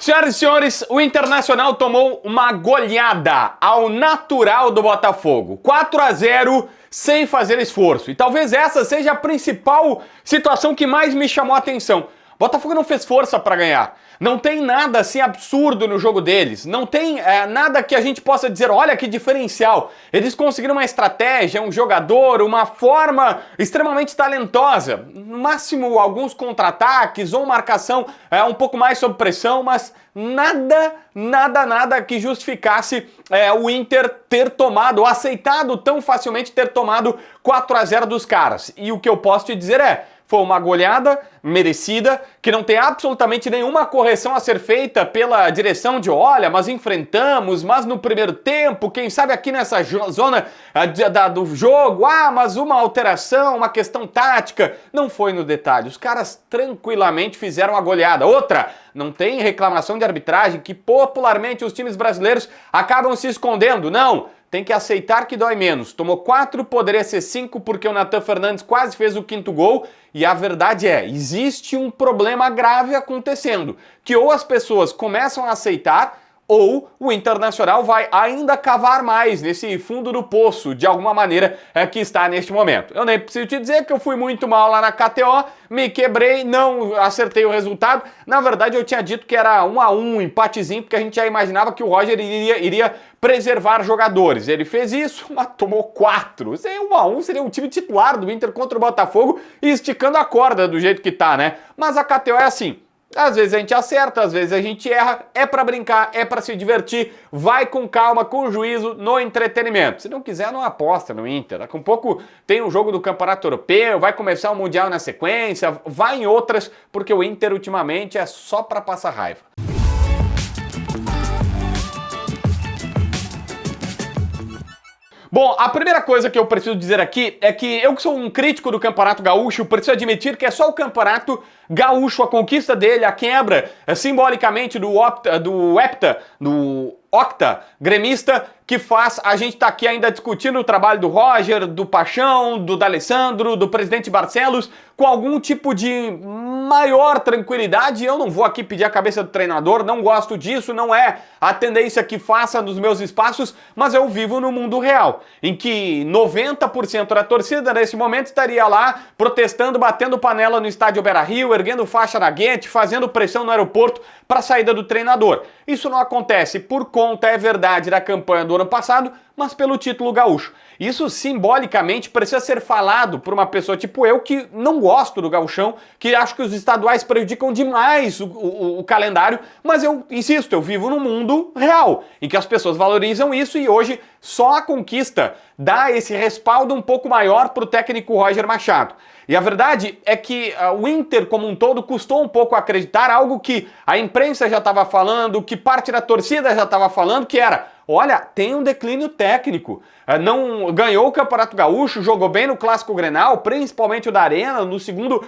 Senhoras e senhores, o Internacional tomou uma goleada ao natural do Botafogo. 4-0 sem fazer esforço. E talvez essa seja a principal situação que mais me chamou a atenção. O Botafogo não fez força para ganhar. Não tem nada assim absurdo no jogo deles. Não tem nada que a gente possa dizer, olha que diferencial. Eles conseguiram uma estratégia, um jogador, uma forma extremamente talentosa. No máximo alguns contra-ataques ou marcação um pouco mais sob pressão, mas nada que justificasse o Inter ter tomado, ou aceitado tão facilmente ter tomado 4-0 dos caras. E o que eu posso te dizer foi uma goleada merecida, que não tem absolutamente nenhuma correção a ser feita pela direção de, olha, mas enfrentamos, mas no primeiro tempo, quem sabe aqui nessa zona do jogo, mas uma alteração, uma questão tática, não foi no detalhe. Os caras tranquilamente fizeram a goleada. Outra, não tem reclamação de arbitragem, que popularmente os times brasileiros acabam se escondendo, não. Tem que aceitar que dói menos. Tomou 4, poderia ser 5 porque o Nathan Fernandes quase fez o 5º gol. E a verdade existe um problema grave acontecendo. Que ou as pessoas começam a aceitar, ou o Internacional vai ainda cavar mais nesse fundo do poço, de alguma maneira, que está neste momento. Eu nem preciso te dizer que eu fui muito mal lá na KTO, me quebrei, não acertei o resultado. Na verdade, eu tinha dito que era 1-1, empatezinho, porque a gente já imaginava que o Roger iria preservar jogadores. Ele fez isso, mas tomou 4. 1-1 seria um time titular do Inter contra o Botafogo e esticando a corda do jeito que tá, né? Mas a KTO é assim. Às vezes a gente acerta, às vezes a gente erra, é pra brincar, é pra se divertir, vai com calma, com juízo, no entretenimento. Se não quiser, não aposta no Inter. Daqui a um pouco tem um jogo do Campeonato Europeu, vai começar o Mundial na sequência, vai em outras, porque o Inter ultimamente é só pra passar raiva. Bom, a primeira coisa que eu preciso dizer aqui é que eu que sou um crítico do Campeonato Gaúcho, preciso admitir que é só o Campeonato Gaúcho, a conquista dele, a quebra simbolicamente do Octa gremista, que faz a gente estar aqui ainda discutindo o trabalho do Roger, do Paixão, do D'Alessandro, do presidente Barcelos, com algum tipo de maior tranquilidade. Eu não vou aqui pedir a cabeça do treinador, não gosto disso, não é a tendência que faça nos meus espaços, mas eu vivo no mundo real, em que 90% da torcida nesse momento estaria lá protestando, batendo panela no estádio Beira-Rio, erguendo faixa na guete, fazendo pressão no aeroporto para a saída do treinador. Isso não acontece por conta, é verdade, da campanha do ano passado, mas pelo título gaúcho. Isso simbolicamente precisa ser falado por uma pessoa tipo eu, que não gosto do gauchão, que acho que os estaduais prejudicam demais o calendário, mas eu insisto, eu vivo num mundo real, em que as pessoas valorizam isso e hoje só a conquista dá esse respaldo um pouco maior para o técnico Roger Machado. E a verdade é que o Inter como um todo custou um pouco acreditar algo que a imprensa já estava falando, que parte da torcida já estava falando, que era, olha, tem um declínio técnico, não ganhou o Campeonato Gaúcho, jogou bem no Clássico Grenal, principalmente o da Arena, no segundo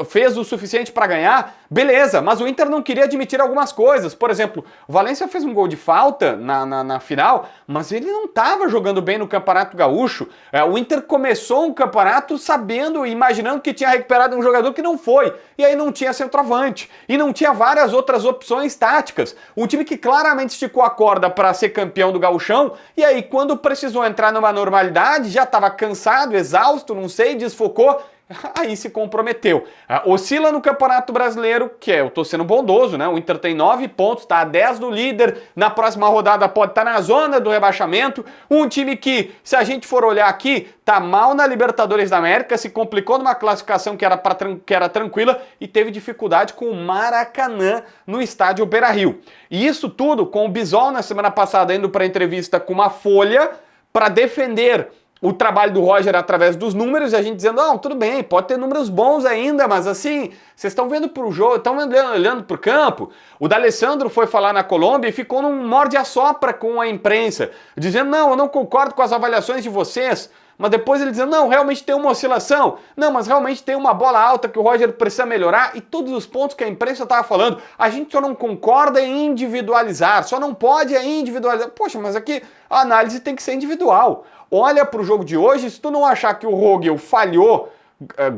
fez o suficiente para ganhar, beleza, mas o Inter não queria admitir algumas coisas. Por exemplo, o Valencia fez um gol de falta na final, mas ele não estava jogando bem no Campeonato Gaúcho. O Inter começou um campeonato sabendo, imaginando que tinha recuperado um jogador que não foi, e aí não tinha centroavante, e não tinha várias outras opções táticas. Um time que claramente esticou a corda para ser campeão do Gauchão, e aí quando precisou entrar numa normalidade, já estava cansado, exausto, não sei, desfocou, aí se comprometeu. Oscila no Campeonato Brasileiro, que eu tô sendo bondoso, né? O Inter tem 9 pontos, tá a 10 do líder, na próxima rodada pode estar na zona do rebaixamento. Um time que, se a gente for olhar aqui, tá mal na Libertadores da América, se complicou numa classificação que era tranquila e teve dificuldade com o Maracanã no estádio Beira-Rio. E isso tudo com o Bisol na semana passada indo para entrevista com uma Folha para defender o trabalho do Roger através dos números, e a gente dizendo, não, tudo bem, pode ter números bons ainda, mas assim, vocês estão vendo pro jogo, estão olhando pro campo. O D'Alessandro foi falar na Colômbia e ficou num morde-a-sopra com a imprensa, dizendo, não, eu não concordo com as avaliações de vocês, mas depois ele dizendo, não, realmente tem uma oscilação, não, mas realmente tem uma bola alta que o Roger precisa melhorar, e todos os pontos que a imprensa estava falando, a gente só não concorda em individualizar, só não pode individualizar. Poxa, mas aqui a análise tem que ser individual. Olha para o jogo de hoje, se tu não achar que o Rogel falhou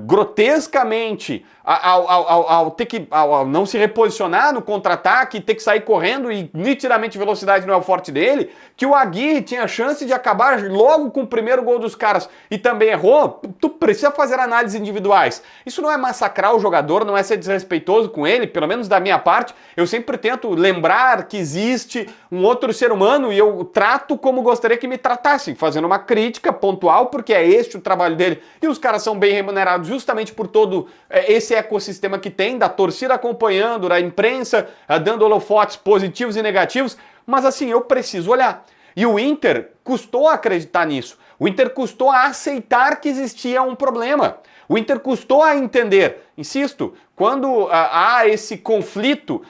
grotescamente ao não se reposicionar no contra-ataque, ter que sair correndo e nitidamente velocidade não é o forte dele, que o Aguirre tinha chance de acabar logo com o primeiro gol dos caras e também errou. Tu precisa fazer análises individuais. Isso não é massacrar o jogador, não é ser desrespeitoso com ele, pelo menos da minha parte. Eu sempre tento lembrar que existe um outro ser humano e eu trato como gostaria que me tratassem, fazendo uma crítica pontual, porque é este o trabalho dele e os caras são bem remunerados justamente por todo esse ecossistema que tem, da torcida acompanhando, da imprensa dando holofotes positivos e negativos, mas assim, eu preciso olhar. E o Inter custou a acreditar nisso, o Inter custou a aceitar que existia um problema, o Inter custou a entender, insisto, quando há esse conflito,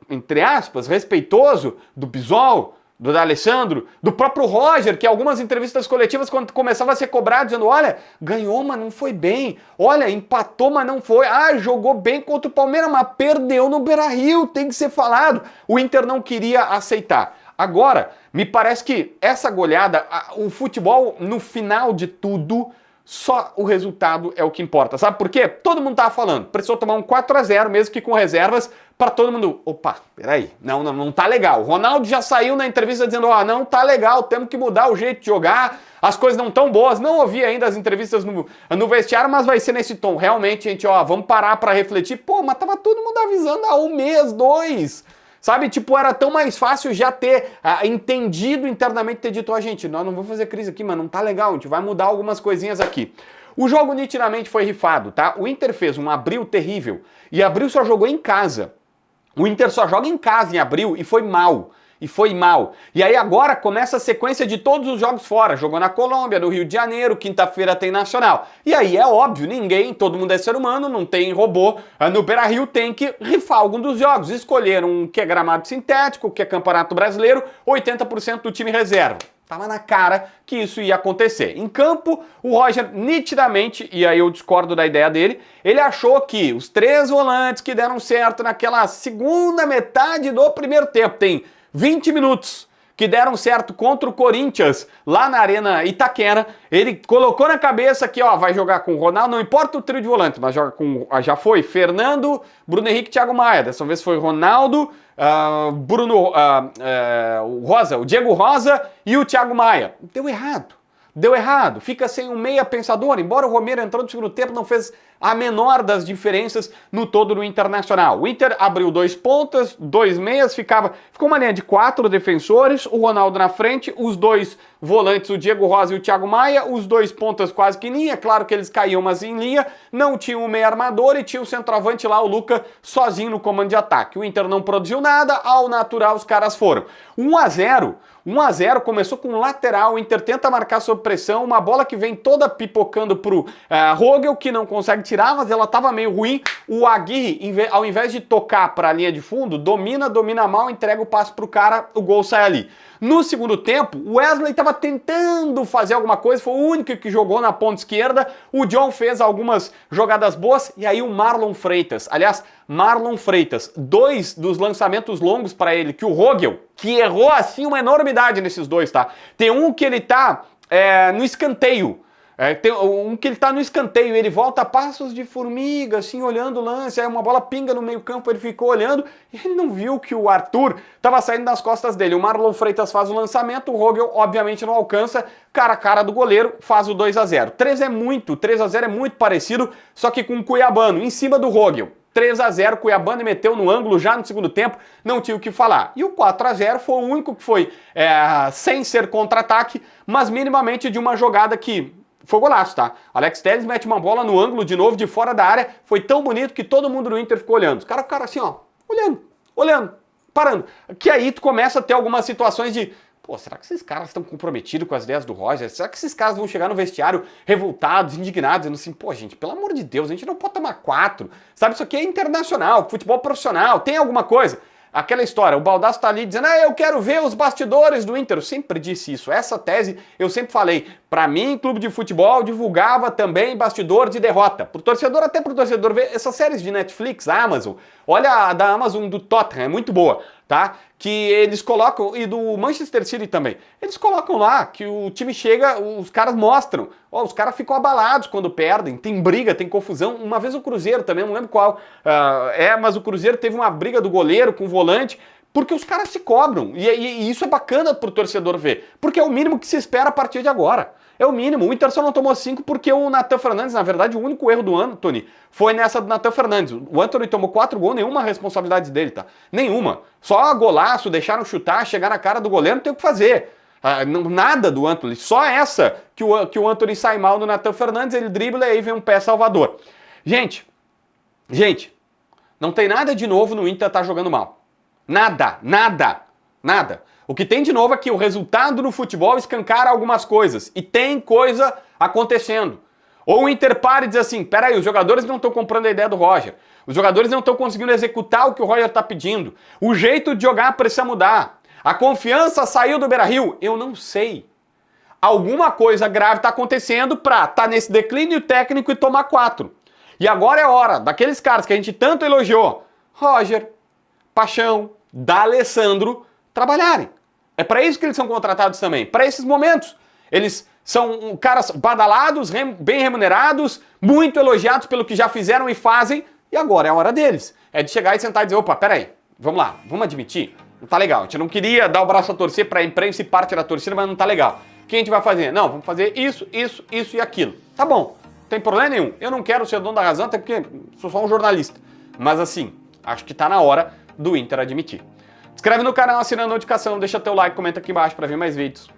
entre aspas, respeitoso do Bisol, do D'Alessandro, do próprio Roger, que algumas entrevistas coletivas quando começava a ser cobrado, dizendo, olha, ganhou, mas não foi bem, olha, empatou, mas não foi, jogou bem contra o Palmeiras, mas perdeu no Beira-Rio, tem que ser falado. O Inter não queria aceitar. Agora, me parece que essa goleada, o futebol, no final de tudo, só o resultado é o que importa. Sabe por quê? Todo mundo tava falando, precisou tomar um 4-0, mesmo que com reservas, para todo mundo, opa, peraí, não tá legal. O Ronaldo já saiu na entrevista dizendo, não tá legal, temos que mudar o jeito de jogar, as coisas não tão boas. Não ouvi ainda as entrevistas no vestiário, mas vai ser nesse tom. Realmente, gente, vamos parar para refletir. Pô, mas tava todo mundo avisando há um mês, 2. Sabe, tipo, era tão mais fácil já ter entendido internamente, ter dito, gente, nós não vamos fazer crise aqui, mas não tá legal, a gente vai mudar algumas coisinhas aqui. O jogo nitidamente foi rifado, tá? O Inter fez um Abril terrível, e Abril só jogou em casa. O Inter só joga em casa em Abril e foi mal. E aí agora começa a sequência de todos os jogos fora. Jogou na Colômbia, no Rio de Janeiro, quinta-feira tem Nacional. E aí é óbvio, todo mundo é ser humano, não tem robô. No Beira-Rio tem que rifar algum dos jogos. Escolheram um que é gramado sintético, que é Campeonato Brasileiro, 80% do time reserva. Tava na cara que isso ia acontecer. Em campo, o Roger nitidamente, e aí eu discordo da ideia dele, ele achou que os 3 volantes que deram certo naquela segunda metade do primeiro tempo, tem 20 minutos, que deram certo contra o Corinthians, lá na Arena Itaquera, ele colocou na cabeça que, vai jogar com o Ronaldo, não importa o trio de volantes, mas joga com, já foi Fernando, Bruno Henrique e Thiago Maia, dessa vez foi Ronaldo, o Diego Rosa e o Thiago Maia. Deu errado, fica sem um meia pensador, embora o Romero entrou no segundo tempo, não fez a menor das diferenças no todo do Internacional. O Inter abriu 2 pontas, 2 meias, ficou uma linha de 4 defensores, o Ronaldo na frente, os 2 volantes, o Diego Rosa e o Thiago Maia, os 2 pontas quase que em linha, claro que eles caíam, mas em linha, não tinha um meia armador e tinha o centroavante lá, o Luca, sozinho no comando de ataque. O Inter não produziu nada, ao natural os caras foram. 1-0, começou com um lateral, o Inter tenta marcar sob pressão, uma bola que vem toda pipocando pro Rogel, que não consegue tirar, mas ela tava meio ruim. O Aguirre, ao invés de tocar para a linha de fundo, domina mal, entrega o passe pro cara, o gol sai ali. No segundo tempo, o Wesley estava tentando fazer alguma coisa, foi o único que jogou na ponta esquerda, o John fez algumas jogadas boas, e aí o Marlon Freitas, 2 dos lançamentos longos para ele, que o Rogel, que errou assim uma enormidade nesses 2, tá? Tem um que ele tá no escanteio, tem um que ele tá no escanteio, ele volta a passos de formiga, assim, olhando o lance, aí uma bola pinga no meio campo, ele ficou olhando, e ele não viu que o Arthur tava saindo das costas dele. O Marlon Freitas faz o lançamento, o Rogel obviamente não alcança, cara a cara do goleiro, faz o 2-0. 3-0 é muito parecido, só que com o Cuiabano, em cima do Rogel. 3-0, Cuiabano meteu no ângulo já no segundo tempo, não tinha o que falar. E o 4-0 foi o único que foi sem ser contra-ataque, mas minimamente de uma jogada que foi golaço, tá? Alex Telles mete uma bola no ângulo de novo, de fora da área, foi tão bonito que todo mundo no Inter ficou olhando. Os caras ficaram assim, olhando, parando. Que aí tu começa a ter algumas situações de, será que esses caras estão comprometidos com as ideias do Roger? Será que esses caras vão chegar no vestiário revoltados, indignados, dizendo assim, gente, pelo amor de Deus, a gente não pode tomar 4, sabe? Isso aqui é internacional, futebol profissional, tem alguma coisa? Aquela história, o Baldasso tá ali dizendo, eu quero ver os bastidores do Inter. Eu sempre disse isso, essa tese eu sempre falei. Pra mim, clube de futebol divulgava também bastidor de derrota. Pro torcedor, até pro torcedor ver essas séries de Netflix, Amazon. Olha a da Amazon do Tottenham, é muito boa. tá? Que eles colocam, e do Manchester City também, eles colocam lá que o time chega, os caras mostram, os caras ficam abalados quando perdem, tem briga, tem confusão. Uma vez o Cruzeiro também, não lembro qual, mas o Cruzeiro teve uma briga do goleiro com o volante, porque os caras se cobram, e isso é bacana pro torcedor ver, porque é o mínimo que se espera a partir de agora. É o mínimo. O Inter só não tomou 5 porque o Nathan Fernandes, na verdade, o único erro do Antony foi nessa do Nathan Fernandes. O Antony tomou 4 gols, nenhuma responsabilidade dele, tá? Nenhuma. Só golaço, deixaram chutar, chegar na cara do goleiro, não tem o que fazer. Nada do Antony. Só essa que o Antony sai mal do Nathan Fernandes, ele dribla e aí vem um pé salvador. Gente, não tem nada de novo no Inter tá jogando mal. Nada. O que tem de novo é que o resultado no futebol escancara algumas coisas. E tem coisa acontecendo. Ou o Inter para e diz assim, peraí, os jogadores não estão comprando a ideia do Roger. Os jogadores não estão conseguindo executar o que o Roger está pedindo. O jeito de jogar precisa mudar. A confiança saiu do Beira-Rio. Eu não sei. Alguma coisa grave está acontecendo para estar nesse declínio técnico e tomar 4. E agora é hora daqueles caras que a gente tanto elogiou, Roger, Paixão, D'Alessandro, trabalharem. É para isso que eles são contratados também, para esses momentos. Eles são caras badalados, bem remunerados, muito elogiados pelo que já fizeram e fazem, e agora é a hora deles. É de chegar e sentar e dizer, opa, peraí, vamos lá, vamos admitir, não tá legal. A gente não queria dar o braço a torcer para a imprensa e parte da torcida, mas não tá legal. O que a gente vai fazer? Não, vamos fazer isso e aquilo. Tá bom, não tem problema nenhum. Eu não quero ser dono da razão, até porque sou só um jornalista. Mas assim, acho que tá na hora do Inter admitir. Inscreve no canal, assina a notificação, deixa teu like, comenta aqui embaixo para ver mais vídeos.